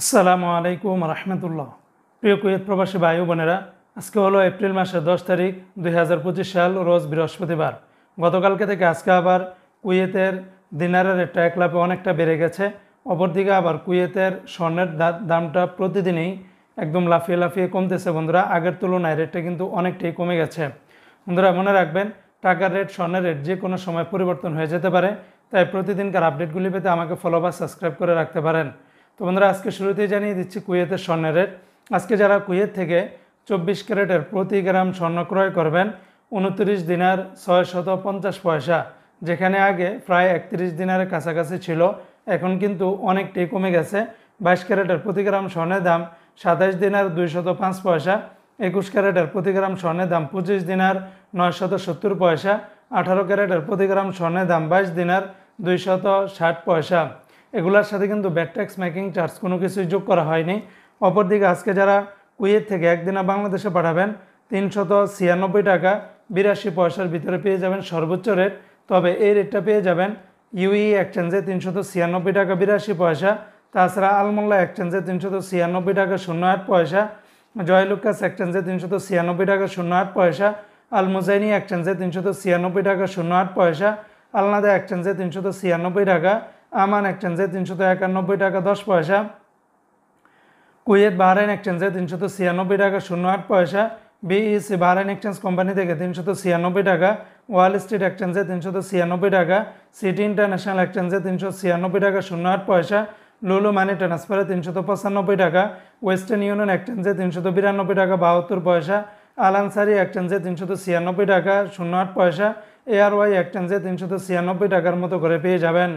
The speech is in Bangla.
আসসালামু আলাইকুম রহমতুল্লাহ। প্রিয় কুয়েত প্রবাসী ভাই বোনেরা, আজকে হলো এপ্রিল মাসের 10 তারিখ 2025 সাল, রোজ বৃহস্পতিবার। গতকালকে থেকে আজকে আবার কুয়েতের দিনারের রেটটা এক লাফে অনেকটা বেড়ে গেছে। অপরদিকে আবার কুয়েতের স্বর্ণের দামটা প্রতিদিনই একদম লাফিয়ে লাফিয়ে কমতেছে বন্ধুরা। আগের তুলনায় রেটটা কিন্তু অনেকটাই কমে গেছে। বন্ধুরা মনে রাখবেন, টাকার রেট, স্বর্ণের রেট যে কোনো সময় পরিবর্তন হয়ে যেতে পারে, তাই প্রতিদিনকার আপডেটগুলি পেতে আমাকে ফলো বা সাবস্ক্রাইব করে রাখতে পারেন। তো বন্ধুরা, আজকে শুরুতেই জানিয়ে দিচ্ছি কুয়েতের স্বর্ণের রেট। আজকে যারা কুয়েত থেকে 24 ক্যারেটের প্রতি গ্রাম স্বর্ণ ক্রয় করবেন, 29 দিনার 650 পয়সা, যেখানে আগে প্রায় 31 দিনারের কাছাকাছি ছিল, এখন কিন্তু অনেকটাই কমে গেছে। 22 ক্যারেটের প্রতি গ্রাম স্বর্ণের দাম 27 দিনার 205 পয়সা, 21 ক্যারেটের প্রতি গ্রাম স্বর্ণের দাম 25 দিনার 970 পয়সা, 18 ক্যারেটের প্রতি গ্রাম স্বর্ণের দাম 22 দিনার 260 পয়সা। এগুলোর সাথে কিন্তু ব্যাট ট্যাক্স, মেকিং চার্জ কোনো কিছুই যোগ করা হয়নি। অপরদিকে আজকে যারা কুয়েত থেকে একদিনে বাংলাদেশে পাঠাবেন, 396 টাকা 82 পয়সার ভিতরে পেয়ে যাবেন সর্বোচ্চ রেট। তবে এই রেটটা পেয়ে যাবেন ইউই এক্সচেঞ্জে 396 টাকা 82 পয়সা। তাছাড়া আলমোল্লা এক্সচেঞ্জে 396 টাকা 08 পয়সা, জয়লুকাস এক্সচেঞ্জে 396 টাকা 08 পয়সা, আল মুজাইনি এক্সচেঞ্জে 396 টাকা 08 পয়সা, আলনাদা এক্সচেঞ্জে 396 টাকা, আমান এক্সচেঞ্জে 391 টাকা 10 পয়সা, কুয়েত বাহরাইন এক্সচেঞ্জে 396 টাকা 08 পয়সা, বিইসি বাহরাইন এক্সচেঞ্জ কোম্পানি থেকে 396 টাকা, ওয়াল স্ট্রিট এক্সচেঞ্জে 396 টাকা, সিটি ইন্টারন্যাশনাল এক্সচেঞ্জে 396 টাকা 08 পয়সা, লুলু মানি ট্রান্সফারে 395 টাকা, ওয়েস্টার্ন ইউনিয়ন এক্সচেঞ্জে 392 টাকা 72 পয়সা, আল আনসারি এক্সচেঞ্জে 396 টাকা 08 পয়সা, এআরওয়াই এক্সচেঞ্জে 396 টাকার মতো করে পেয়ে যাবেন।